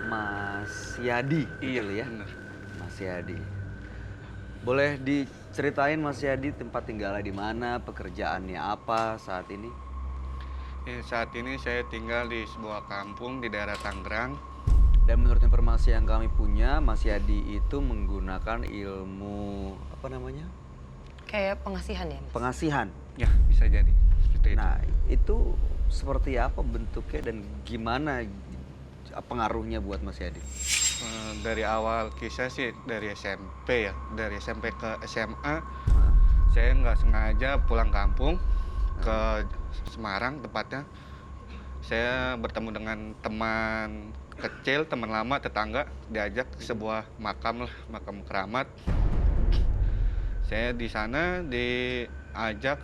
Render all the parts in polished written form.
Mas Yadi, Iya betul ya? bener. Mas Yadi. Boleh diceritain Mas Yadi tempat tinggalnya di mana, pekerjaannya apa saat ini? Saat ini saya tinggal di sebuah kampung di daerah Tangerang. Dan menurut informasi yang kami punya, Mas Yadi itu menggunakan ilmu apa namanya? Kayak pengasihan ya, Mas? Pengasihan. Ya bisa jadi seperti itu. Nah, itu seperti apa bentuknya dan gimana pengaruhnya buat Mas Yadi? Dari awal kisah sih dari SMP ya, dari SMP ke SMA. Hah? Saya nggak sengaja pulang kampung ke Semarang tepatnya. Saya bertemu dengan teman kecil, teman lama, tetangga, diajak ke sebuah makam lah, makam keramat. Saya di sana diajak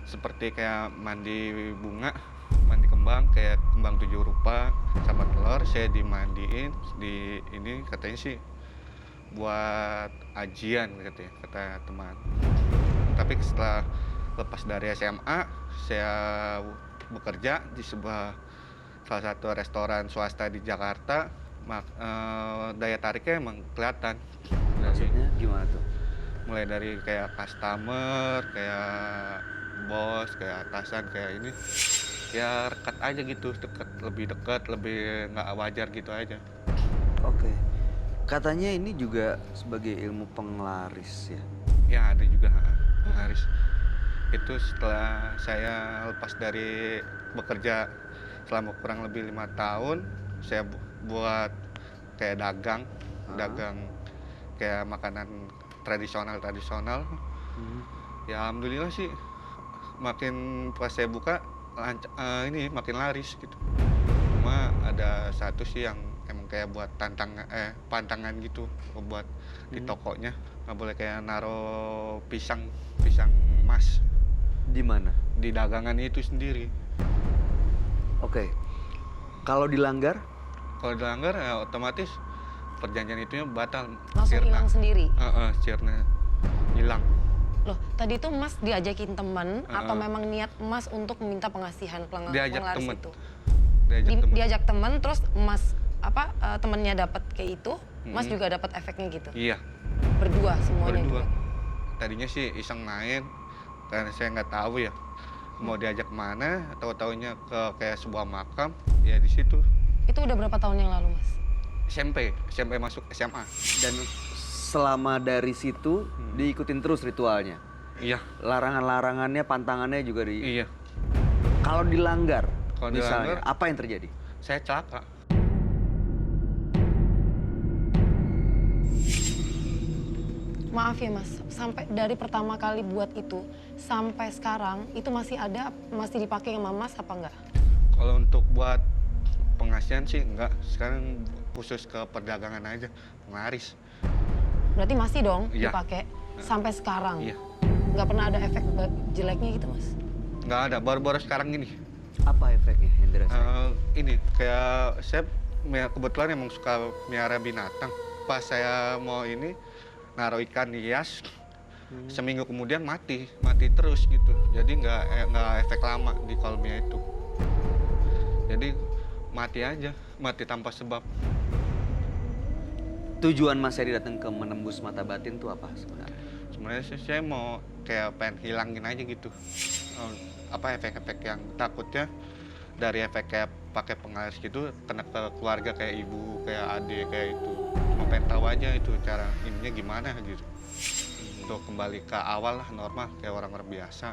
seperti kayak mandi bunga, mandi kembang, kayak kembang 7 rupa sama telur. Saya dimandiin, di ini katanya sih buat ajian katanya, kata teman. Tapi setelah lepas dari SMA, saya bekerja di salah satu restoran swasta di Jakarta. Daya tariknya emang kelihatan. Maksudnya gimana tuh? Mulai dari kayak customer, kayak bos, kayak atasan, kayak ini. Ya dekat aja gitu, lebih dekat, lebih nggak wajar gitu aja. Oke. Katanya ini juga sebagai ilmu penglaris ya? Ya ada juga Haris. Itu setelah saya lepas dari bekerja selama kurang lebih 5 tahun, saya buat kayak dagang kayak makanan tradisional. Ya alhamdulillah sih, makin pas saya buka ini makin laris gitu. Cuma ada satu sih yang emang kayak buat pantangan gitu buat di tokonya. Nggak boleh kayak naro pisang emas Di mana? di dagangan itu sendiri. Oke. Kalau dilanggar? Kalau dilanggar ya otomatis perjanjian itunya batal. Langsung hilang sendiri? Sirna hilang. Loh, tadi itu Mas diajakin teman atau memang niat Mas untuk meminta pengasihan Diajak penglaris temen. itu? Diajak temen. Teman terus Mas temennya dapat kayak itu, Mas juga dapat efeknya gitu? Iya, Berdua semuanya berdua. juga? Tadinya sih iseng main, karena saya nggak tahu ya mau diajak mana, tahu-taunya ke kayak sebuah makam, ya di situ. Itu udah berapa tahun yang lalu, Mas? SMP masuk SMA. Dan selama dari situ diikutin terus ritualnya? Iya, Larangan-larangannya, pantangannya juga iya. Kalau dilanggar, Kalau misalnya, dilanggar, apa yang terjadi? saya celaka. Maaf ya Mas, sampai dari pertama kali buat itu sampai sekarang itu masih dipakai sama Mas apa enggak? Kalau untuk buat pengasihan sih enggak, sekarang khusus ke perdagangan aja, penglaris. Berarti masih dong Iya. dipakai sampai sekarang? Iya. Nggak pernah ada efek jeleknya gitu Mas? Nggak ada, baru-baru sekarang ini. Apa efeknya yang dirasain? Ini kayak saya kebetulan emang suka miara binatang. Pas saya mau ini naruh ikan hias, seminggu kemudian mati terus gitu. Jadi nggak efek lama di kolomnya itu. Jadi mati aja, mati tanpa sebab. Tujuan Mas Yadi datang ke menembus mata batin itu apa sebenarnya? Sebenarnya sih saya mau kayak pengen hilangin aja gitu. Efek-efek yang takutnya dari efek kayak pakai penglaris gitu kena ke keluarga kayak ibu, kayak adik, kayak itu. Cuma pengen tahu aja itu cara ininya gimana gitu. Untuk kembali ke awal lah, normal kayak orang-orang biasa.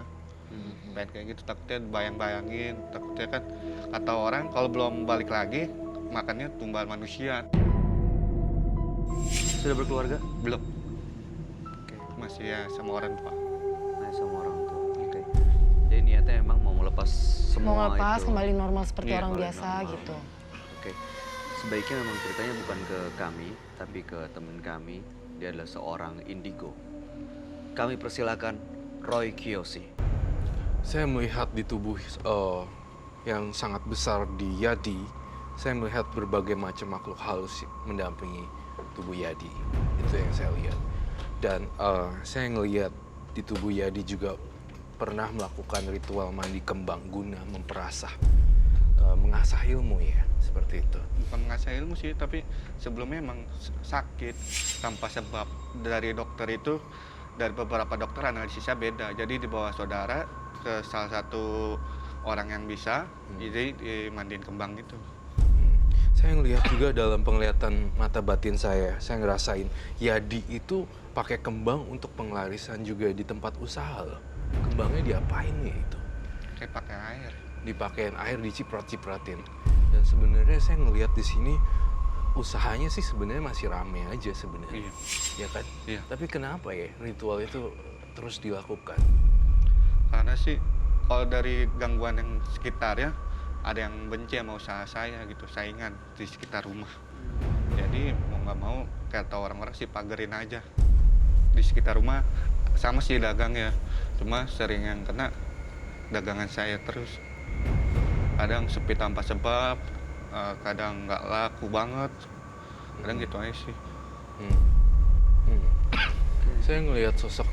Pengen kayak gitu, takutnya bayang-bayangin, takutnya kan kata orang kalau belum balik lagi makannya tumbal manusia. Sudah berkeluarga? Belum, Oke. masih ya sama orang tua. Nah, sama orang tua. mau semua ngelepas, itu. kembali normal seperti Iya, orang kembali biasa normal. gitu. Oke, sebaiknya memang ceritanya bukan ke kami, tapi ke teman kami. Dia adalah seorang indigo. Kami persilakan Roy Kiyoshi. Saya melihat di tubuh yang sangat besar di Yadi, saya melihat berbagai macam makhluk halus mendampingi tubuh Yadi. Itu yang saya lihat. Dan saya ngelihat di tubuh Yadi juga pernah melakukan ritual mandi kembang guna memperasah, mengasah ilmu ya, seperti itu. Bukan mengasah ilmu sih, tapi sebelumnya emang sakit tanpa sebab. Dari dokter itu, dari beberapa dokter analisisnya beda. Jadi dibawa saudara ke salah satu orang yang bisa, jadi dimandiin kembang gitu. Saya ngelihat juga dalam penglihatan mata batin saya ngerasain Yadi itu pakai kembang untuk penglarisan juga di tempat usaha loh. Kembangnya diapain nih itu? Kayak pakai air. Dipakein air, diciprat-cipratin. Dan sebenarnya saya ngelihat di sini usahanya sih sebenarnya masih rame aja sebenarnya. Iya. Ya kan? Iya. Tapi kenapa ya ritual itu terus dilakukan? Karena sih kalau dari gangguan yang sekitar ya, ada yang benci sama usaha saya gitu, saingan di sekitar rumah. Jadi mau nggak mau kata orang-orang sih pagerin aja di sekitar rumah. Sama sih dagang ya, cuma sering yang kena dagangan saya terus. Kadang sepi tanpa sebab, kadang nggak laku banget, kadang gitu aja sih. Hmm. Hmm. Saya ngelihat sosok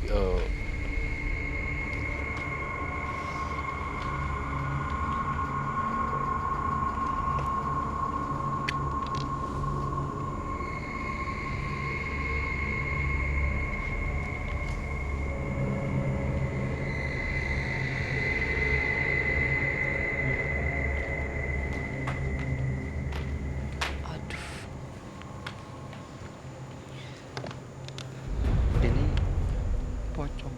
Aduh, Ini Pocong.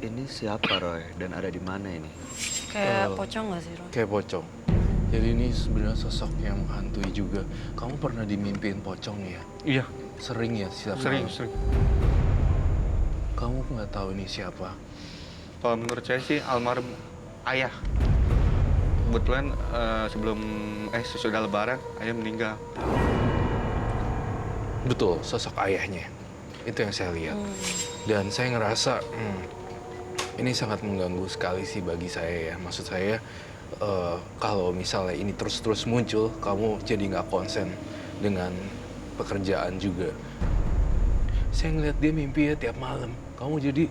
ini siapa Roy dan ada di mana ini? kayak pocong nggak sih, Ron? kayak pocong. Jadi ini sebenarnya sosok yang menghantui juga. Kamu pernah dimimpiin pocong ya? Iya, Sering ya setiap sering, malam? sering. Kamu nggak tahu ini siapa? Kalau menurut saya sih almarhum ayah. Kebetulan sebelum sesudah lebaran ayah meninggal. Betul, sosok ayahnya. Itu yang saya lihat. Dan saya ngerasa ini sangat mengganggu sekali sih bagi saya ya. Maksud saya kalau misalnya ini terus-terus muncul, kamu jadi nggak konsen dengan pekerjaan juga. Saya ngeliat dia mimpi ya tiap malam. Kamu jadi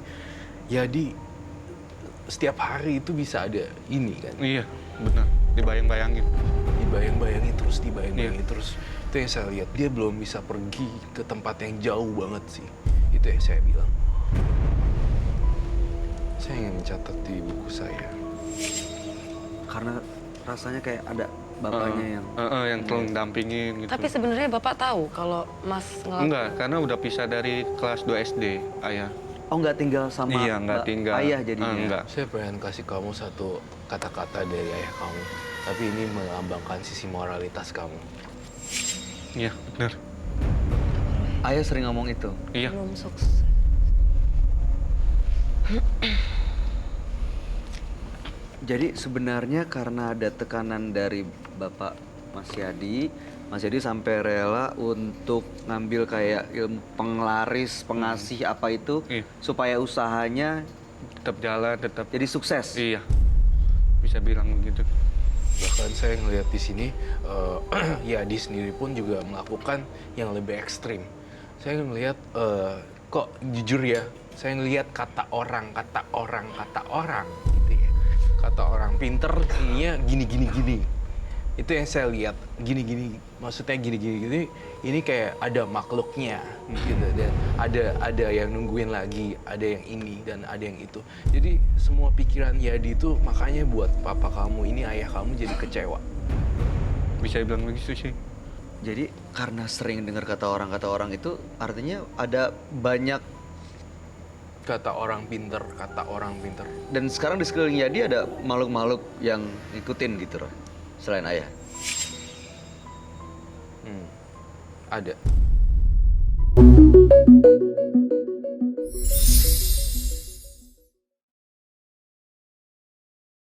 setiap hari itu bisa ada ini kan. Iya, benar. Dibayang-bayangin. Dibayang-bayangin terus. Itu yang saya lihat. Dia belum bisa pergi ke tempat yang jauh banget sih. Itu yang saya bilang. Saya ingin mencatat di buku saya. Karena rasanya kayak ada bapaknya yang tolong dampingin gitu. Tapi sebenarnya Bapak tahu kalau Mas ngelakuin. Enggak, karena udah pisah dari kelas 2 SD, ayah. Oh, nggak tinggal sama Iya, nggak tinggal. ayah jadinya. Enggak. Saya pengen kasih kamu satu kata-kata dari ayah kamu. Tapi ini melambangkan sisi moralitas kamu. Iya, benar. Ayah sering ngomong itu. Iya. Belum sukses. Jadi sebenarnya karena ada tekanan dari Bapak Mas Yadi sampai rela untuk ngambil kayak ilmu penglaris, pengasih apa itu Iya. supaya usahanya Tetap jalan, tetap. jadi sukses. Iya. Bisa bilang begitu. Bahkan saya ngelihat di sini, Yadi sendiri pun juga melakukan yang lebih ekstrim. Saya ngelihat, kok jujur ya, saya ngelihat kata orang gitu ya. Kata orang pinter, ininya gini. Itu yang saya lihat, gini, maksudnya gini. Ini kayak ada makhluknya gitu. Dan ada yang nungguin lagi, ada yang ini dan ada yang itu. Jadi semua pikiran Yadi itu makanya buat papa kamu ini, ayah kamu jadi kecewa. Bisa bilang begitu sih. Jadi karena sering dengar kata orang itu artinya ada banyak. Kata orang pinter. Dan sekarang di sekeliling Yadi ada makhluk-makhluk yang ngikutin gitu Roy, selain ayah. Ada.